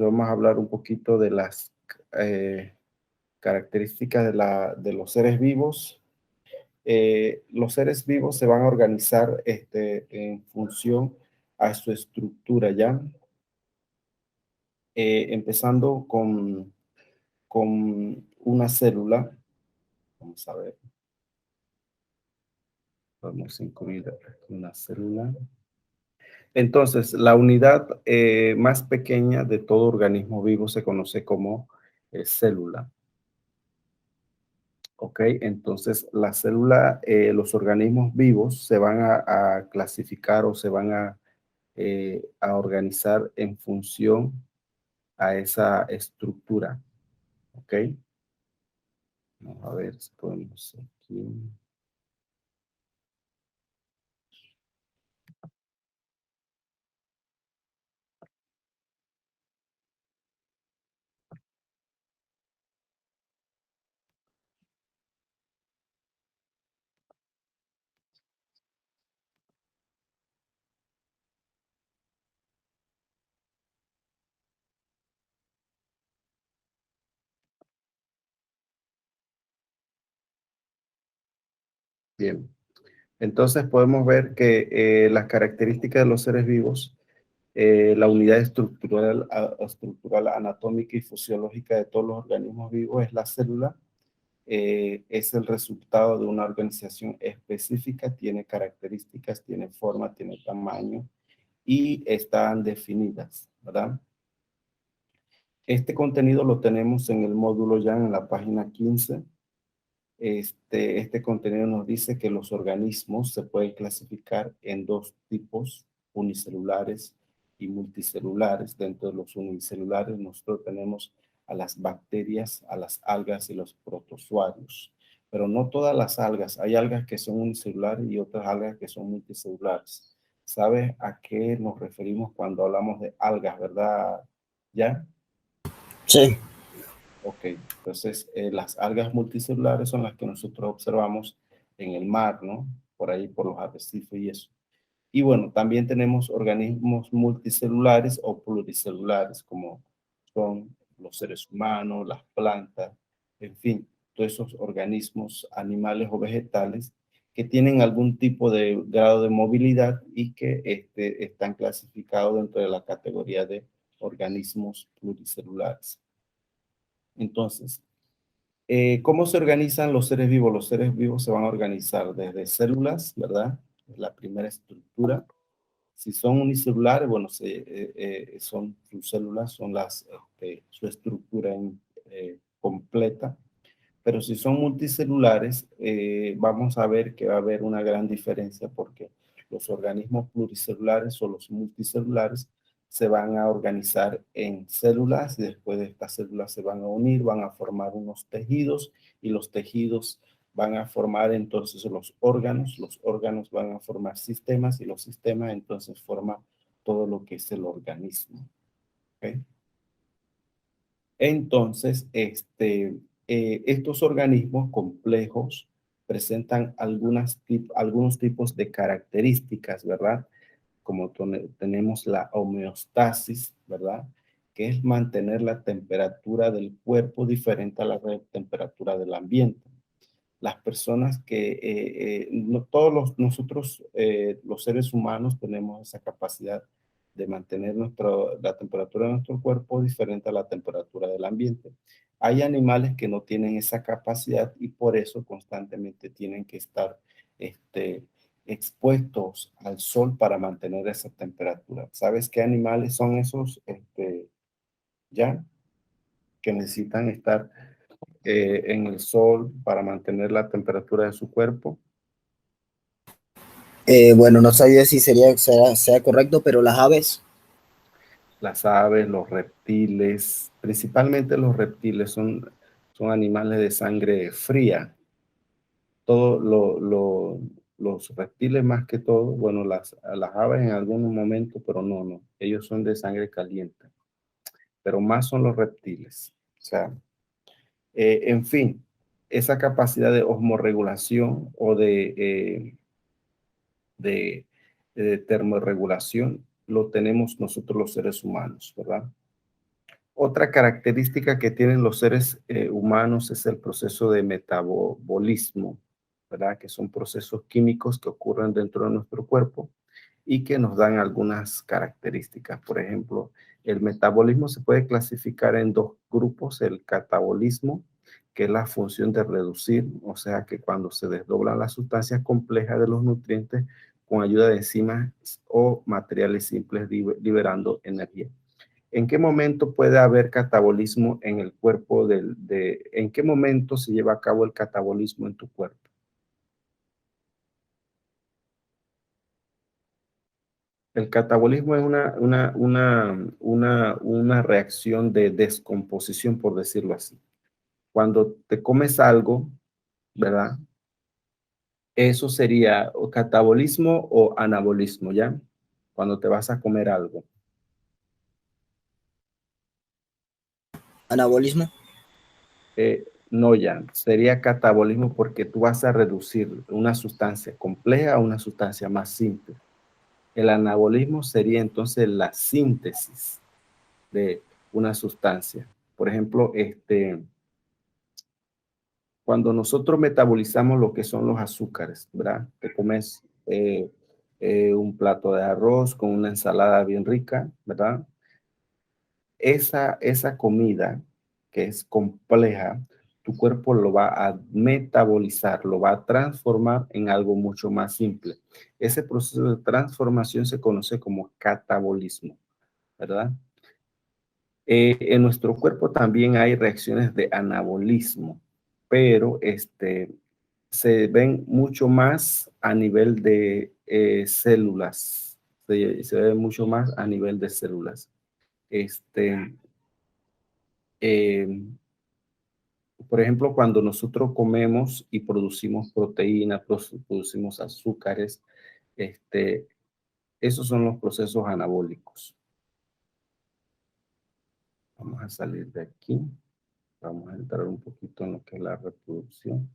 vamos a hablar un poquito de las características de los seres vivos. Los seres vivos se van a organizar en función a su estructura, ¿ya? Empezando con una célula. Vamos a ver. Vamos a incluir aquí una célula. Entonces, la unidad más pequeña de todo organismo vivo se conoce como célula. Ok, entonces la célula, los organismos vivos se van a clasificar o se van a organizar en función a esa estructura. Ok, vamos a ver si podemos aquí. Bien, entonces podemos ver que las características de los seres vivos, la unidad estructural, anatómica y fisiológica de todos los organismos vivos es la célula. Es el resultado de una organización específica, tiene características, tiene forma, tiene tamaño y están definidas, ¿verdad? Este contenido lo tenemos en el módulo ya en la página 15. Este contenido nos dice que los organismos se pueden clasificar en dos tipos, unicelulares y multicelulares. Dentro de los unicelulares nosotros tenemos a las bacterias, a las algas y los protozoarios. Pero no todas las algas. Hay algas que son unicelulares y otras algas que son multicelulares. ¿Sabes a qué nos referimos cuando hablamos de algas, verdad? ¿Ya? Sí. Ok, entonces las algas multicelulares son las que nosotros observamos en el mar, ¿no? Por ahí, por los arrecifes y eso. Y bueno, también tenemos organismos multicelulares o pluricelulares, como son los seres humanos, las plantas, en fin, todos esos organismos animales o vegetales que tienen algún tipo de grado de movilidad y que están clasificados dentro de la categoría de organismos pluricelulares. Entonces, ¿cómo se organizan los seres vivos? Los seres vivos se van a organizar desde células, ¿verdad? Es la primera estructura. Si son unicelulares, bueno, son sus células, son su estructura completa. Pero si son multicelulares, vamos a ver que va a haber una gran diferencia porque los organismos pluricelulares o los multicelulares se van a organizar en células y después de estas células se van a unir, van a formar unos tejidos y los tejidos van a formar entonces los órganos van a formar sistemas y los sistemas entonces forman todo lo que es el organismo. ¿Okay? Entonces, estos organismos complejos presentan algunos tipos de características, ¿verdad? Como tenemos la homeostasis, ¿verdad? Que es mantener la temperatura del cuerpo diferente a la temperatura del ambiente. Las personas no todos nosotros, los seres humanos, tenemos esa capacidad de mantener la temperatura de nuestro cuerpo diferente a la temperatura del ambiente. Hay animales que no tienen esa capacidad y por eso constantemente tienen que estar expuestos al sol para mantener esa temperatura. ¿Sabes qué animales son esos ya? Que necesitan estar en el sol para mantener la temperatura de su cuerpo. Bueno, no sabía si sea correcto, pero las aves. Las aves, los reptiles, principalmente los reptiles son animales de sangre fría. Los reptiles más que todo, bueno, las aves en algún momento, pero no. Ellos son de sangre caliente, pero más son los reptiles. O sea, en fin, esa capacidad de osmorregulación o de, de termorregulación lo tenemos nosotros los seres humanos, ¿verdad? Otra característica que tienen los seres humanos es el proceso de metabolismo, ¿verdad? Que son procesos químicos que ocurren dentro de nuestro cuerpo y que nos dan algunas características. Por ejemplo, el metabolismo se puede clasificar en dos grupos: el catabolismo, que es la función de reducir, o sea que cuando se desdoblan las sustancias complejas de los nutrientes con ayuda de enzimas o materiales simples liberando energía. ¿En qué momento puede haber catabolismo en el cuerpo en qué momento se lleva a cabo el catabolismo en tu cuerpo? El catabolismo es una reacción de descomposición, por decirlo así. Cuando te comes algo, ¿verdad? Eso sería o catabolismo o anabolismo, ¿ya? Cuando te vas a comer algo. Anabolismo. No, ya, sería catabolismo porque tú vas a reducir una sustancia compleja a una sustancia más simple. El anabolismo sería entonces la síntesis de una sustancia. Por ejemplo, cuando nosotros metabolizamos lo que son los azúcares, ¿verdad? Te comes un plato de arroz con una ensalada bien rica, ¿verdad? Esa comida que es compleja, tu cuerpo lo va a metabolizar, lo va a transformar en algo mucho más simple. Ese proceso de transformación se conoce como catabolismo, ¿verdad? En nuestro cuerpo también hay reacciones de anabolismo, pero se ven mucho más a nivel de células, se ve mucho más a nivel de células. Este, eh, por ejemplo, cuando nosotros comemos y producimos proteínas, producimos azúcares, este, esos son los procesos anabólicos. Vamos a salir de aquí. Vamos a entrar un poquito en lo que es la reproducción.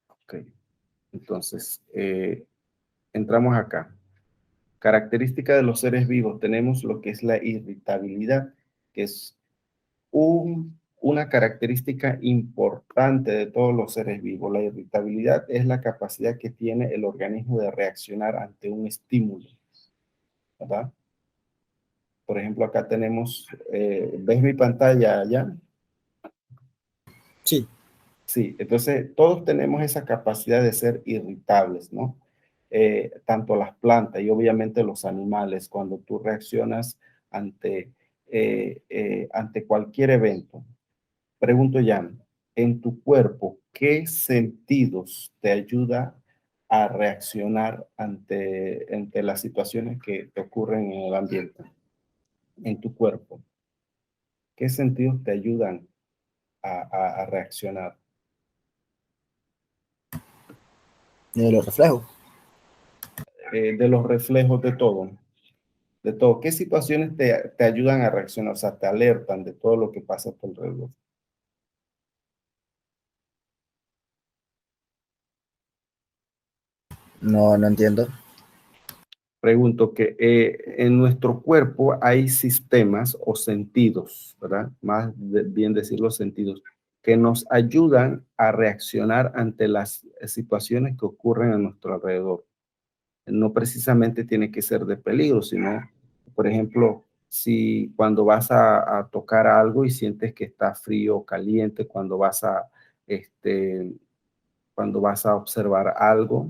Ok. Entonces, entramos acá. Característica de los seres vivos. Tenemos lo que es la irritabilidad, que es una característica importante de todos los seres vivos. La irritabilidad es la capacidad que tiene el organismo de reaccionar ante un estímulo, ¿verdad? Por ejemplo, acá tenemos, ¿ves mi pantalla allá? Sí. Sí, entonces todos tenemos esa capacidad de ser irritables, ¿no? Tanto las plantas y obviamente los animales, cuando tú reaccionas ante, ante cualquier evento. Pregunto ya, en tu cuerpo, ¿qué sentidos te ayuda a reaccionar ante las situaciones que te ocurren en el ambiente? En tu cuerpo, ¿qué sentidos te ayudan a reaccionar? Los reflejos. De los reflejos de todo, de todo. ¿Qué situaciones te ayudan a reaccionar? O sea, te alertan de todo lo que pasa a tu alrededor. No, no entiendo. Pregunto que en nuestro cuerpo hay sistemas o sentidos, ¿verdad? Bien decir los sentidos, que nos ayudan a reaccionar ante las situaciones que ocurren a nuestro alrededor. No precisamente tiene que ser de peligro, sino, por ejemplo, si cuando vas a tocar algo y sientes que está frío o caliente, este, cuando vas a observar algo,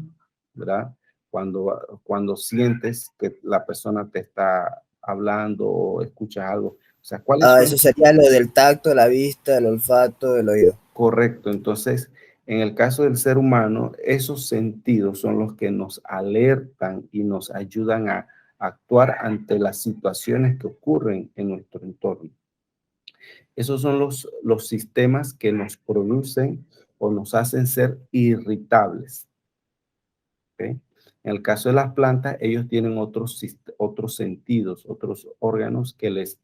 ¿verdad? Cuando sientes que la persona te está hablando o escuchas algo. O sea, ¿cuáles Ah, son eso sería lo del tacto, la vista, el olfato, el oído. correcto? Entonces, en el caso del ser humano, esos sentidos son los que nos alertan y nos ayudan a actuar ante las situaciones que ocurren en nuestro entorno. Esos son los sistemas que nos producen o nos hacen ser irritables. ¿Okay? En el caso de las plantas, ellos tienen otros sentidos, otros órganos que les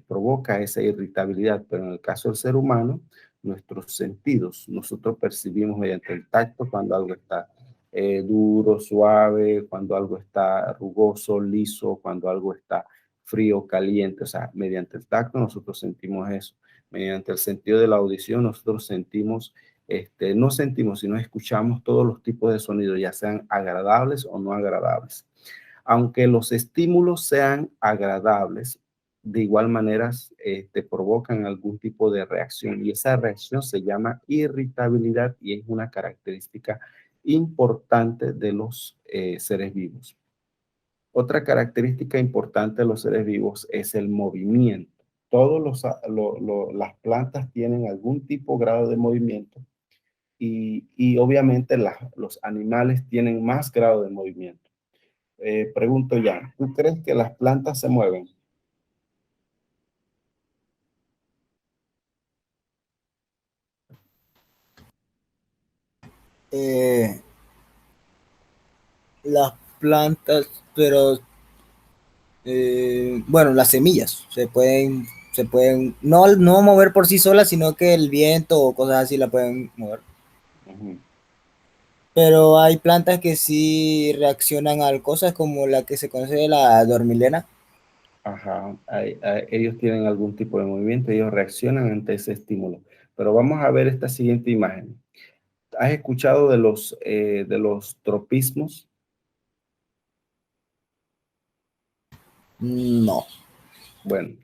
provoca esa irritabilidad, pero en el caso del ser humano, nuestros sentidos, nosotros percibimos mediante el tacto cuando algo está duro, suave, cuando algo está rugoso, liso, cuando algo está frío, caliente, o sea, mediante el tacto nosotros sentimos eso, mediante el sentido de la audición nosotros sentimos, no sentimos, sino escuchamos todos los tipos de sonidos, ya sean agradables o no agradables. Aunque los estímulos sean agradables, de igual manera te provocan algún tipo de reacción y esa reacción se llama irritabilidad y es una característica importante de los seres vivos. Otra característica importante de los seres vivos es el movimiento. Todas las plantas tienen algún tipo grado de movimiento y obviamente los animales tienen más grado de movimiento. Pregunto ya, ¿tú crees que las plantas se mueven? Eh, las plantas, pero bueno, las semillas se pueden no mover por sí solas, sino que el viento o cosas así la pueden mover. Ujú. Pero hay plantas que sí reaccionan a cosas como la que se conoce de la dormilena. Ajá, ellos tienen algún tipo de movimiento, ellos reaccionan ante ese estímulo. Pero vamos a ver esta siguiente imagen. ¿Has escuchado de los tropismos? No. Bueno,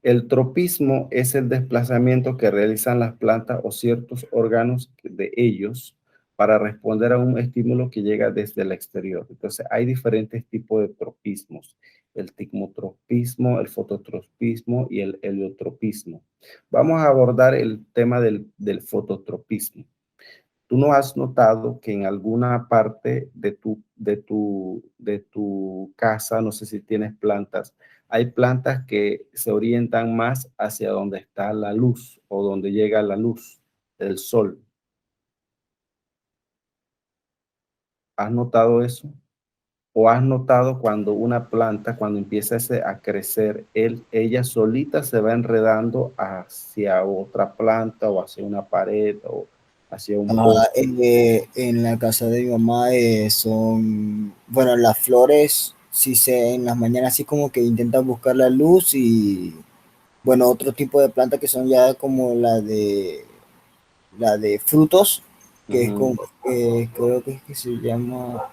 el tropismo es el desplazamiento que realizan las plantas o ciertos órganos de ellos para responder a un estímulo que llega desde el exterior. Entonces, hay diferentes tipos de tropismos. El tigmotropismo, el fototropismo y el heliotropismo. Vamos a abordar el tema del fototropismo. ¿Tú no has notado que en alguna parte de tu casa, no sé si tienes plantas, hay plantas que se orientan más hacia donde está la luz o donde llega la luz del sol? ¿Has notado eso? ¿O has notado cuando una planta, cuando empieza a crecer, ella solita se va enredando hacia otra planta o hacia una pared o hacia un poste? En la casa de mi mamá son, bueno, las flores, sí se, en las mañanas así como que intentan buscar la luz y, bueno, otro tipo de plantas que son ya como la de frutos, que es Ujú, como, creo que es que se llama,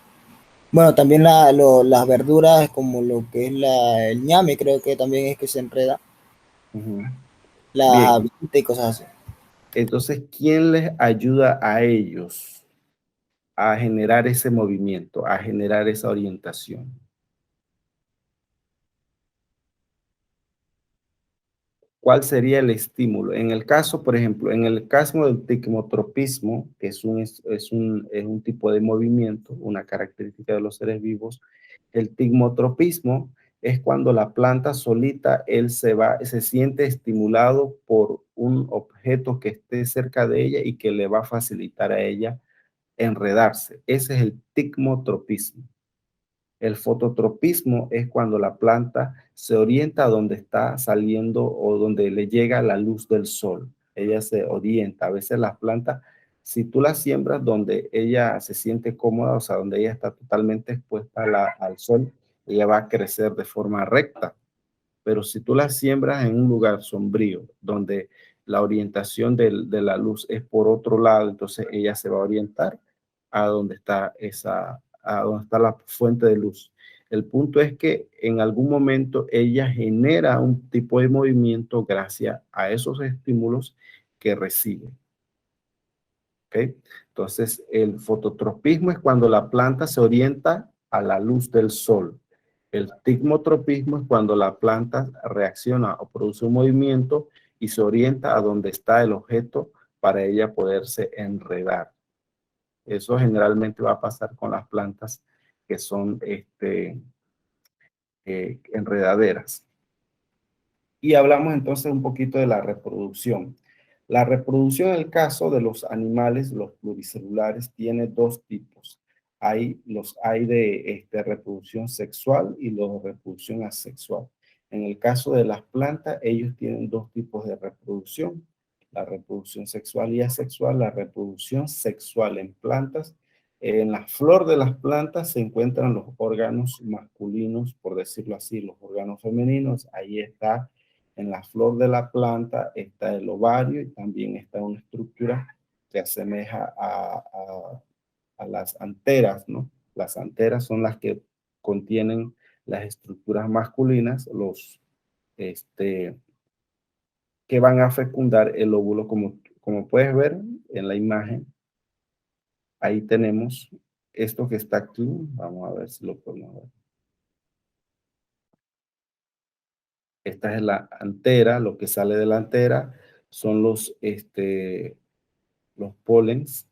bueno, también las verduras como lo que es el ñame, creo que también es que se enreda, ujú. la Bien, habita y cosas así. entonces, ¿quién les ayuda a ellos a generar ese movimiento, a generar esa orientación? ¿Cuál sería el estímulo? En el caso, por ejemplo, en el caso del ticmotropismo, que es un tipo de movimiento, una característica de los seres vivos, el tigmotropismo es cuando la planta solita, él se siente estimulado por un objeto que esté cerca de ella y que le va a facilitar a ella enredarse. Ese es el tigmotropismo. El fototropismo es cuando la planta se orienta a donde está saliendo o donde le llega la luz del sol. Ella se orienta. A veces las plantas, si tú las siembras donde ella se siente cómoda, o sea, donde ella está totalmente expuesta al sol, ella va a crecer de forma recta. Pero si tú las siembras en un lugar sombrío, donde la orientación de la luz es por otro lado, entonces ella se va a orientar a donde está la fuente de luz. El punto es que en algún momento ella genera un tipo de movimiento gracias a esos estímulos que recibe. ¿Ok? Entonces, el fototropismo es cuando la planta se orienta a la luz del sol. El tigmotropismo es cuando la planta reacciona o produce un movimiento y se orienta a donde está el objeto para ella poderse enredar. Eso generalmente va a pasar con las plantas que son enredaderas. Y hablamos entonces un poquito de la reproducción. La reproducción en el caso de los animales, los pluricelulares, tiene dos tipos. Hay de reproducción sexual y los de reproducción asexual. En el caso de las plantas, ellos tienen dos tipos de reproducción. La reproducción sexual y asexual. La reproducción sexual en plantas En la flor de las plantas se encuentran los órganos masculinos, por decirlo así, los órganos femeninos. Ahí está, en la flor de la planta está el ovario y también está una estructura que asemeja a las anteras, ¿no? Las anteras son las que contienen las estructuras masculinas, que van a fecundar el óvulo, como puedes ver en la imagen. Ahí tenemos esto que está aquí. Vamos a ver si lo podemos ver. Esta es la antera. Lo que sale de la antera son los polens.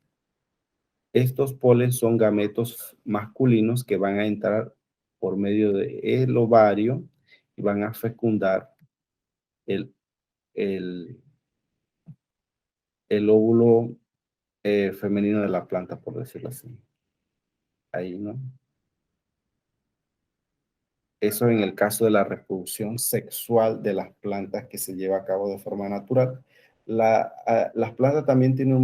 Estos polens son gametos masculinos que van a entrar por medio del ovario y van a fecundar el, el, el óvulo femenino de la planta, por decirlo así. Ahí, ¿no? Eso en el caso de la reproducción sexual de las plantas que se lleva a cabo de forma natural. Las plantas también tienen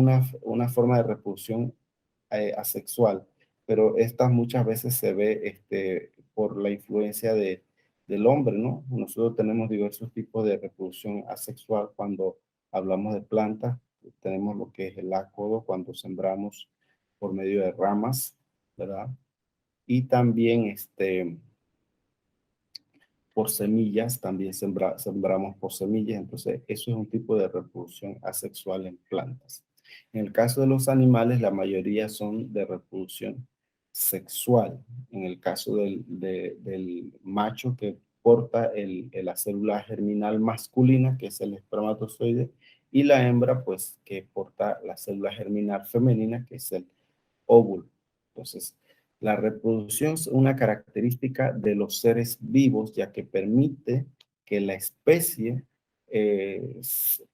una forma de reproducción asexual, pero esta muchas veces se ve por la influencia del hombre, ¿no? Nosotros tenemos diversos tipos de reproducción asexual cuando hablamos de plantas. Tenemos lo que es el ácodo cuando sembramos por medio de ramas, ¿verdad? Y también por semillas, también sembramos por semillas, entonces eso es un tipo de reproducción asexual en plantas. En el caso de los animales, la mayoría son de reproducción sexual. En el caso del macho que porta la célula germinal masculina, que es el espermatozoide, y la hembra, pues, que porta la célula germinal femenina, que es el óvulo. Entonces, la reproducción es una característica de los seres vivos, ya que permite que la especie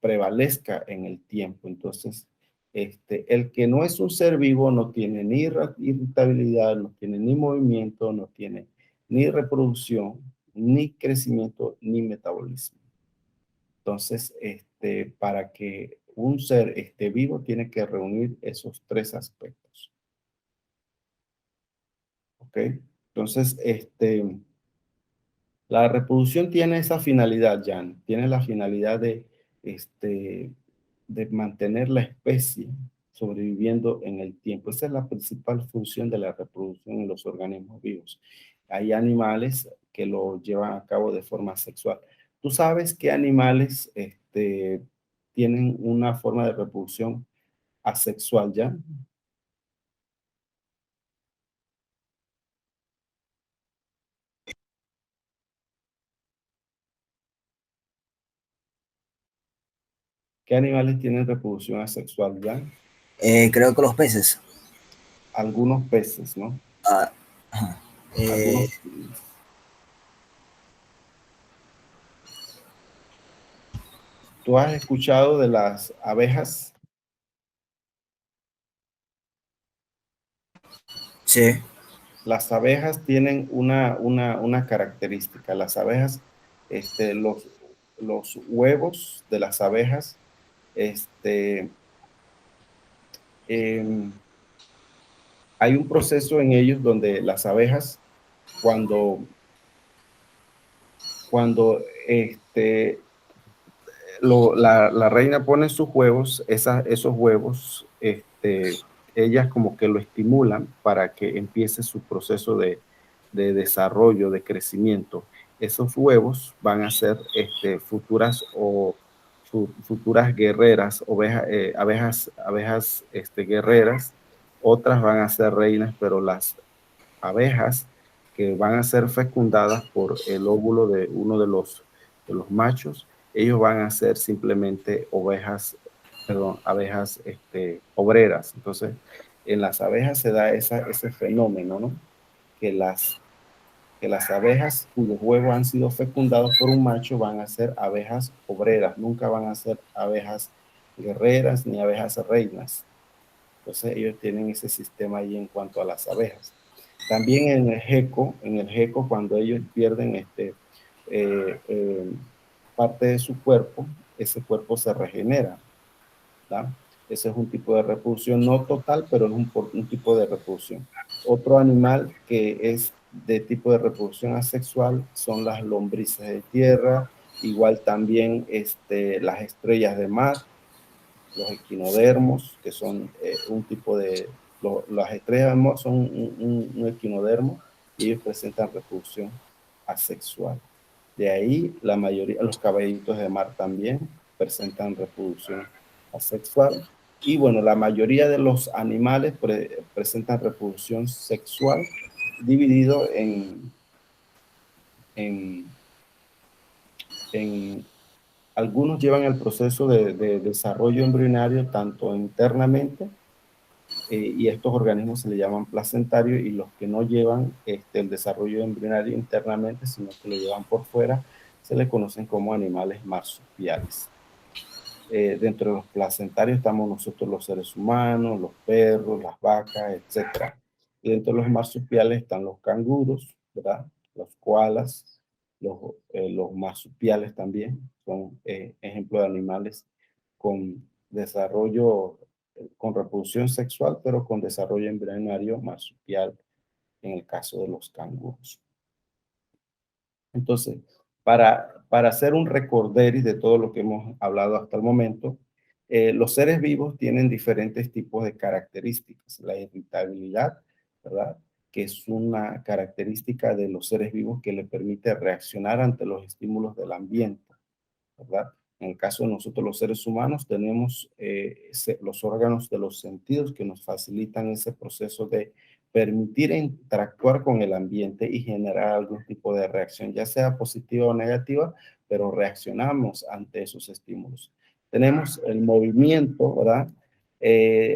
prevalezca en el tiempo. Entonces, el que no es un ser vivo no tiene ni irritabilidad, no tiene ni movimiento, no tiene ni reproducción, ni crecimiento, ni metabolismo. Entonces, para que un ser esté vivo, tiene que reunir esos tres aspectos. ¿Ok? Entonces, la reproducción tiene esa finalidad, Jan. Tiene la finalidad de mantener la especie sobreviviendo en el tiempo. Esa es la principal función de la reproducción en los organismos vivos. Hay animales que lo llevan a cabo de forma sexual. ¿Tú sabes qué animales tienen una forma de reproducción asexual, Jan? ¿Qué animales tienen reproducción asexual, Jan? Creo que los peces. Algunos peces, ¿no? Ah, ajá. Algunos. ¿Tú has escuchado de las abejas? Sí. Las abejas tienen una característica. Las abejas, los huevos de las abejas, em, hay un proceso en ellos donde las abejas, cuando la reina pone sus huevos, esos huevos, ellas como que lo estimulan para que empiece su proceso de desarrollo, de crecimiento. Esos huevos van a ser futuras guerreras, abejas guerreras. Otras van a ser reinas, pero las abejas que van a ser fecundadas por el óvulo de uno de los machos, ellos van a ser simplemente abejas obreras. Entonces, en las abejas se da ese fenómeno, ¿no? Que las abejas cuyos huevos han sido fecundados por un macho van a ser abejas obreras, nunca van a ser abejas guerreras ni abejas reinas. Entonces ellos tienen ese sistema ahí en cuanto a las abejas. También en el gecko cuando ellos pierden eh, eh, parte de su cuerpo, ese cuerpo se regenera, ¿verdad? Ese es un tipo de reproducción, no total, pero es un tipo de reproducción. Otro animal que es de tipo de reproducción asexual son las lombrices de tierra, igual también las estrellas de mar, los equinodermos, que son un tipo de... las estrellas de mar son un equinodermo y ellos presentan reproducción asexual. De ahí la mayoría, los caballitos de mar también presentan reproducción asexual. Y bueno, la mayoría de los animales presentan reproducción sexual dividido en, en algunos llevan el proceso de desarrollo embrionario tanto internamente, y estos organismos se le llaman placentarios, y los que no llevan el desarrollo embrionario internamente, sino que lo llevan por fuera, se le conocen como animales marsupiales. Dentro de los placentarios estamos nosotros los seres humanos, los perros, las vacas, etc. Y dentro de los marsupiales están los canguros, ¿verdad? Los koalas, los marsupiales también son ejemplos de animales con desarrollo, con reproducción sexual, pero con desarrollo embrionario marsupial en el caso de los canguros. Entonces, para hacer un recorderis de todo lo que hemos hablado hasta el momento, los seres vivos tienen diferentes tipos de características. La irritabilidad, ¿verdad? Que es una característica de los seres vivos que le permite reaccionar ante los estímulos del ambiente, ¿verdad? En el caso de nosotros los seres humanos tenemos los órganos de los sentidos que nos facilitan ese proceso de permitir interactuar con el ambiente y generar algún tipo de reacción, ya sea positiva o negativa, pero reaccionamos ante esos estímulos. Tenemos el movimiento, ¿verdad?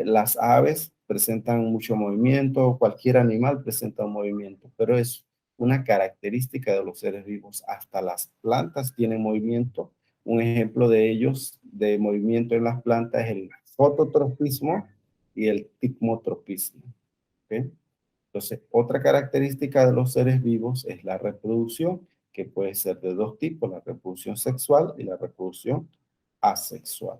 Las aves presentan mucho movimiento, cualquier animal presenta un movimiento, pero es una característica de los seres vivos. Hasta las plantas tienen movimiento. Un ejemplo de ellos, de movimiento en las plantas, es el fototropismo y el tigmotropismo. ¿Okay? Entonces, otra característica de los seres vivos es la reproducción, que puede ser de dos tipos, la reproducción sexual y la reproducción asexual.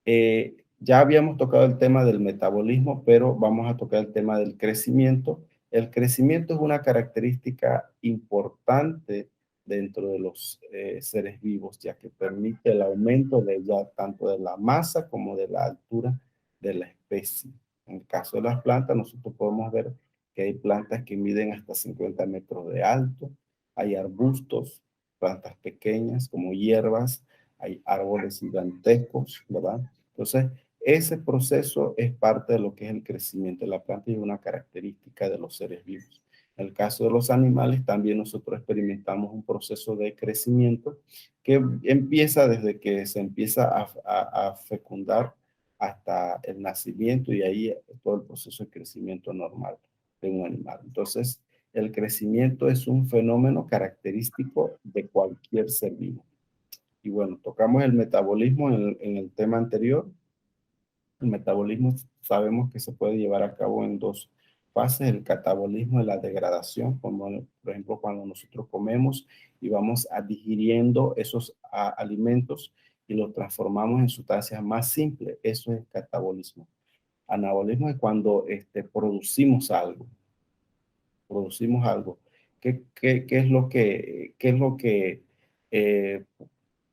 Ya habíamos tocado el tema del metabolismo, pero vamos a tocar el tema del crecimiento. El crecimiento es una característica importante dentro de los seres vivos, ya que permite el aumento de ya tanto de la masa como de la altura de la especie. En el caso de las plantas, nosotros podemos ver que hay plantas que miden hasta 50 metros de alto, hay arbustos, plantas pequeñas como hierbas, hay árboles gigantescos, ¿verdad? Entonces, ese proceso es parte de lo que es el crecimiento de la planta y es una característica de los seres vivos. En el caso de los animales, también nosotros experimentamos un proceso de crecimiento que empieza desde que se empieza a fecundar hasta el nacimiento, y ahí todo el proceso de crecimiento normal de un animal. Entonces, el crecimiento es un fenómeno característico de cualquier ser vivo. Y bueno, tocamos el metabolismo en el tema anterior. El metabolismo sabemos que se puede llevar a cabo en dos fases: el catabolismo y la degradación, como por ejemplo cuando nosotros comemos y vamos digiriendo esos alimentos y los transformamos en sustancias más simples. Eso es catabolismo. Anabolismo es cuando producimos algo. Producimos algo. ¿Qué es lo que eh,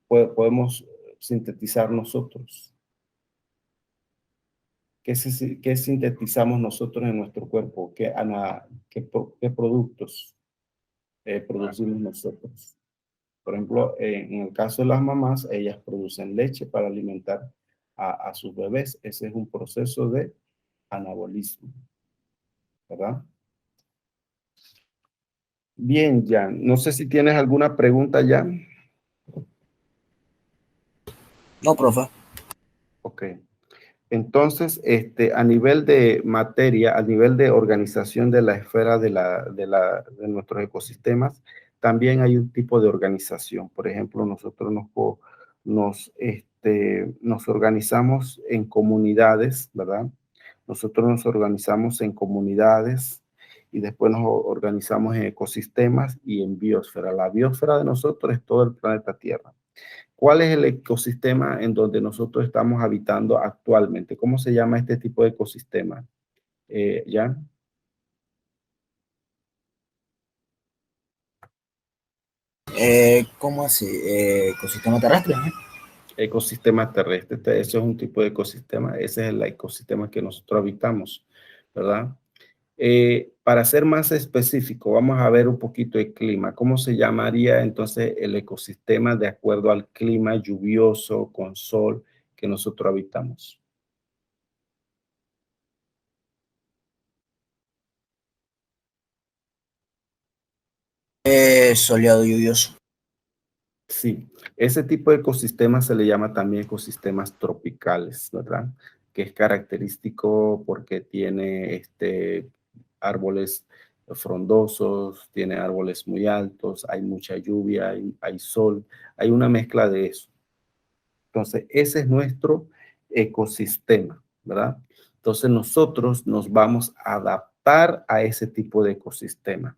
podemos sintetizar nosotros? ¿Qué sintetizamos nosotros en nuestro cuerpo? ¿Qué productos producimos nosotros? Por ejemplo, en el caso de las mamás, ellas producen leche para alimentar a sus bebés. Ese es un proceso de anabolismo, ¿verdad? Bien, Jan. No sé si tienes alguna pregunta, Jan. No, profe. Ok. Entonces, a nivel de materia, a nivel de organización de la esfera de nuestros ecosistemas, también hay un tipo de organización. Por ejemplo, nosotros nos organizamos en comunidades, ¿verdad? Nosotros nos organizamos en comunidades y después nos organizamos en ecosistemas y en biosfera. La biosfera de nosotros es todo el planeta Tierra. ¿Cuál es el ecosistema en donde nosotros estamos habitando actualmente? ¿Cómo se llama este tipo de ecosistema? Jan, ¿Cómo así? Ecosistema terrestre, ¿no? ecosistema terrestre. Eso es un tipo de ecosistema. Ese es el ecosistema que nosotros habitamos, ¿verdad? Para ser más específico, vamos a ver un poquito el clima. ¿Cómo se llamaría entonces el ecosistema de acuerdo al clima lluvioso con sol que nosotros habitamos? Soleado lluvioso. Sí, ese tipo de ecosistemas se le llama también ecosistemas tropicales, ¿verdad? Que es característico porque tiene árboles frondosos, tiene árboles muy altos, hay mucha lluvia, hay sol, hay una mezcla de eso. Entonces, ese es nuestro ecosistema, ¿verdad? Entonces, nosotros nos vamos a adaptar a ese tipo de ecosistema,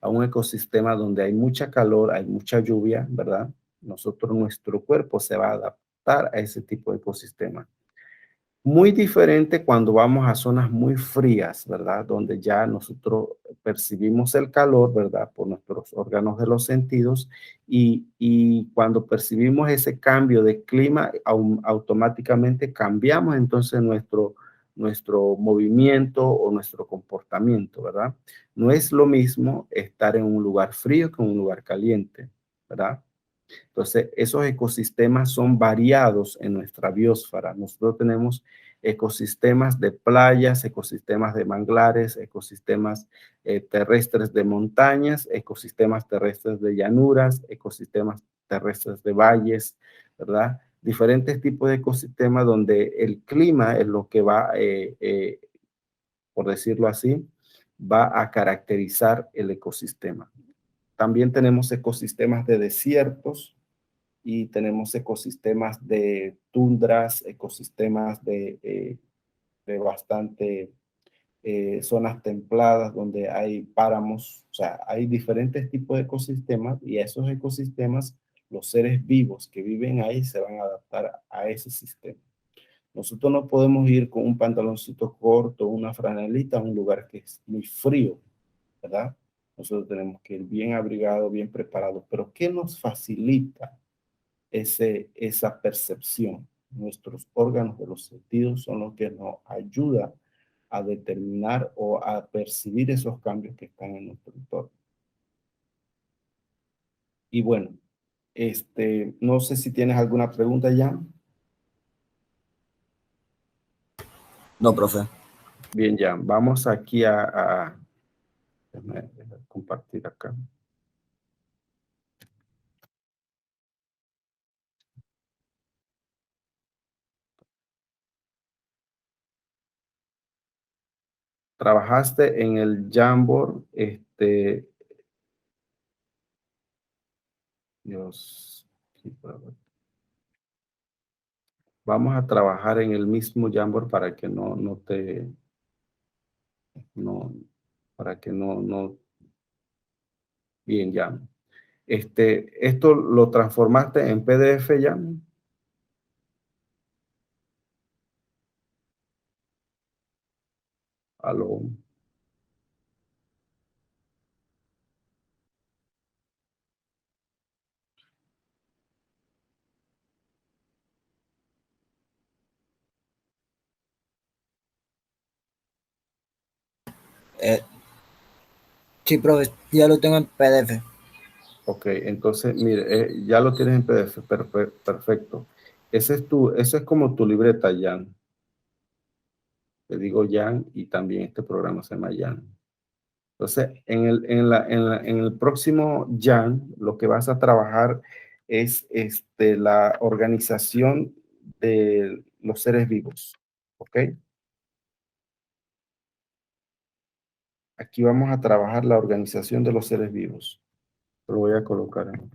a un ecosistema donde hay mucha calor, hay mucha lluvia, ¿verdad? Nosotros, nuestro cuerpo se va a adaptar a ese tipo de ecosistema. Muy diferente cuando vamos a zonas muy frías, ¿verdad? Donde ya nosotros percibimos el calor, ¿verdad? Por nuestros órganos de los sentidos y cuando percibimos ese cambio de clima, automáticamente cambiamos entonces nuestro movimiento o nuestro comportamiento, ¿verdad? No es lo mismo estar en un lugar frío que en un lugar caliente, ¿verdad? Entonces, esos ecosistemas son variados en nuestra biosfera. Nosotros tenemos ecosistemas de playas, ecosistemas de manglares, ecosistemas terrestres de montañas, ecosistemas terrestres de llanuras, ecosistemas terrestres de valles, ¿verdad? Diferentes tipos de ecosistemas donde el clima es lo que va, por decirlo así, va a caracterizar el ecosistema. También tenemos ecosistemas de desiertos, y tenemos ecosistemas de tundras, ecosistemas de bastante zonas templadas donde hay páramos, o sea, hay diferentes tipos de ecosistemas y a esos ecosistemas los seres vivos que viven ahí se van a adaptar a ese sistema. Nosotros no podemos ir con un pantaloncito corto, una franelita a un lugar que es muy frío, ¿verdad? Nosotros tenemos que ir bien abrigados, bien preparados. Pero ¿qué nos facilita esa percepción? Nuestros órganos de los sentidos son los que nos ayudan a determinar o a percibir esos cambios que están en nuestro entorno. Y bueno, no sé si tienes alguna pregunta ya. No, profe. Bien, ya, vamos aquí déjame compartir acá. Trabajaste en el Jamboard, Dios, vamos a trabajar en el mismo Jamboard para que no, para que no, bien, ya. Esto lo transformaste en PDF ya. Aló. Eh, sí, profe, ya lo tengo en PDF. Ok, entonces, mire, ya lo tienes en PDF, perfecto. Ese es como tu libreta, Jan. Te digo Jan y también este programa se llama Jan. Entonces, en el próximo Jan, lo que vas a trabajar es la organización de los seres vivos. ¿Ok? Aquí vamos a trabajar la organización de los seres vivos. Lo voy a colocar en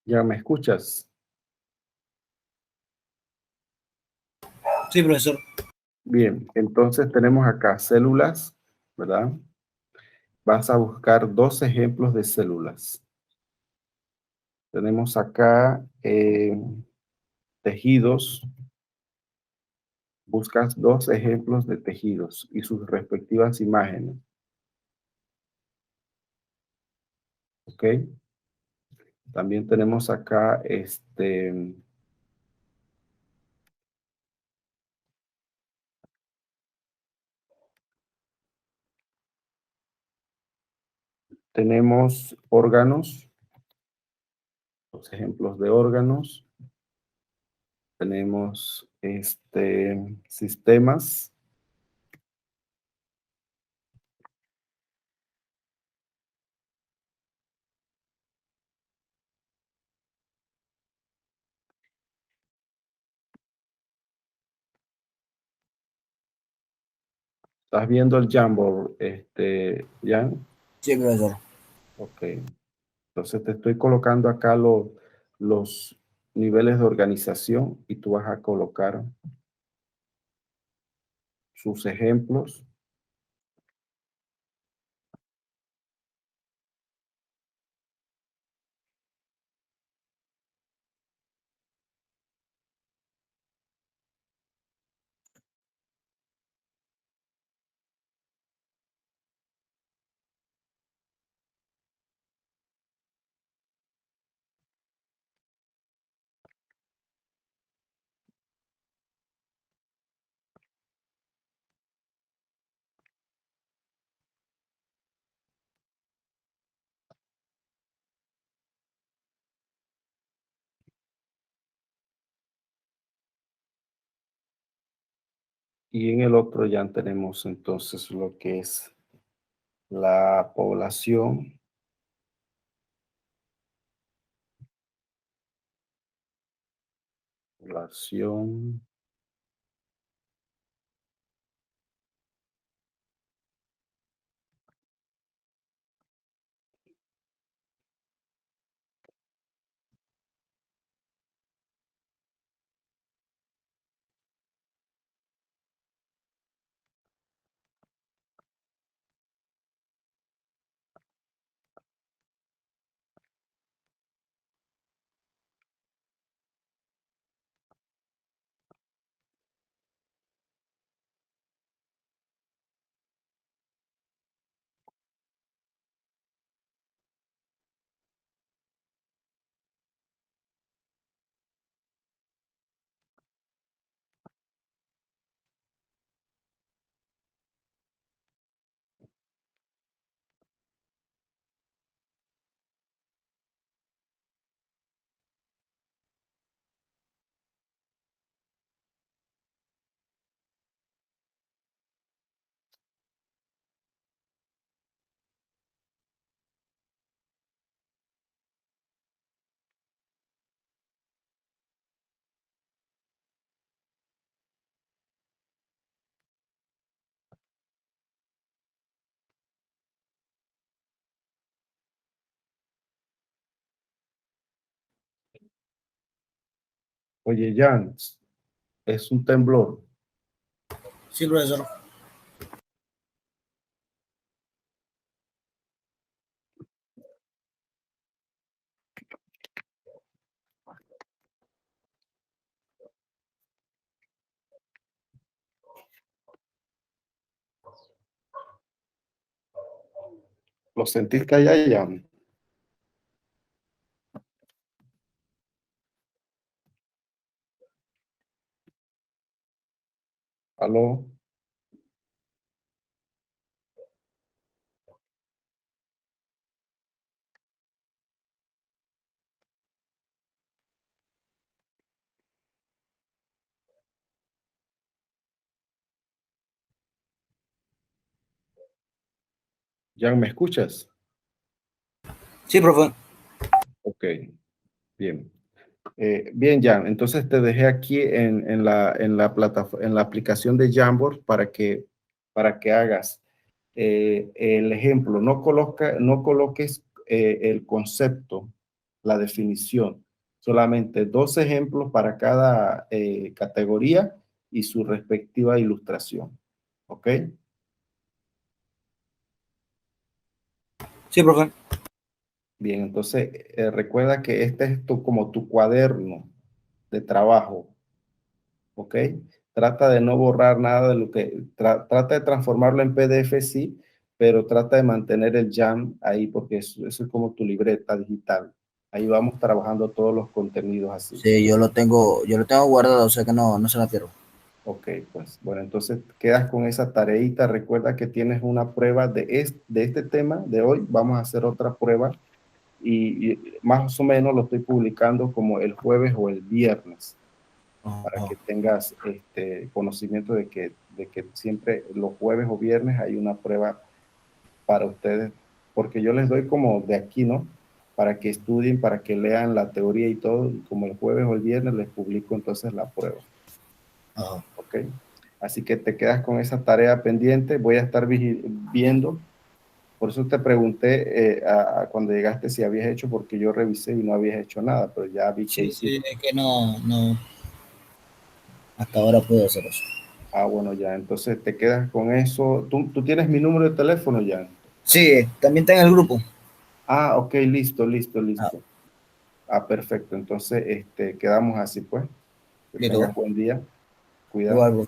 ¿Ya me escuchas? Sí, profesor. Bien, entonces tenemos acá células, ¿verdad? Vas a buscar dos ejemplos de células. Tenemos acá tejidos. Buscas dos ejemplos de tejidos y sus respectivas imágenes. ¿Ok? También tenemos acá tenemos órganos, los ejemplos de órganos. Tenemos sistemas. ¿Estás viendo el Jamboard, Jan? Sí, profesor. Ok. Entonces te estoy colocando acá los niveles de organización y tú vas a colocar sus ejemplos. Y en el otro ya tenemos entonces lo que es la población. Población. Oye, Jan, es un temblor. Sí, profesor. ¿Lo sentiste allá, Jan? ¿Aló? Jan, ¿me escuchas? Sí, profe. Ok, bien. Bien, Jan, entonces te dejé aquí en la plataforma, en la aplicación de Jamboard para que hagas el ejemplo. No coloques el concepto la definición. Solamente 2 ejemplos para cada categoría y su respectiva ilustración. ¿Ok? Sí, profe. Bien, entonces recuerda que este es como tu cuaderno de trabajo. ¿Ok? Trata de no borrar nada de lo que, trata de transformarlo en PDF, sí, pero trata de mantener el Jam ahí porque eso es como tu libreta digital. Ahí vamos trabajando todos los contenidos así. Sí, yo lo tengo guardado, o sea que no se la pierdo. Ok, pues bueno, entonces quedas con esa tareita. Recuerda que tienes una prueba de este tema de hoy. Vamos a hacer otra prueba y más o menos lo estoy publicando como el jueves o el viernes, para Ajá. que tengas conocimiento de que siempre los jueves o viernes hay una prueba para ustedes, porque yo les doy como de aquí, ¿no? Para que estudien, para que lean la teoría y todo, y como el jueves o el viernes les publico entonces la prueba, Ajá. ¿ok? Así que te quedas con esa tarea pendiente, voy a estar viendo, por eso te pregunté cuando llegaste si habías hecho, porque yo revisé y no habías hecho nada, pero ya vi que Sí, hiciste. sí, es que no, hasta ahora puedo hacer eso. Ah, bueno, ya, entonces te quedas con eso. ¿Tú tienes mi número de teléfono ya? Sí, también está en el grupo. Ah, ok, listo, listo, Ah, listo. Ah, perfecto. Entonces, quedamos así, pues. Que listo, tengas bro. buen día. Cuídate. Igual, bro.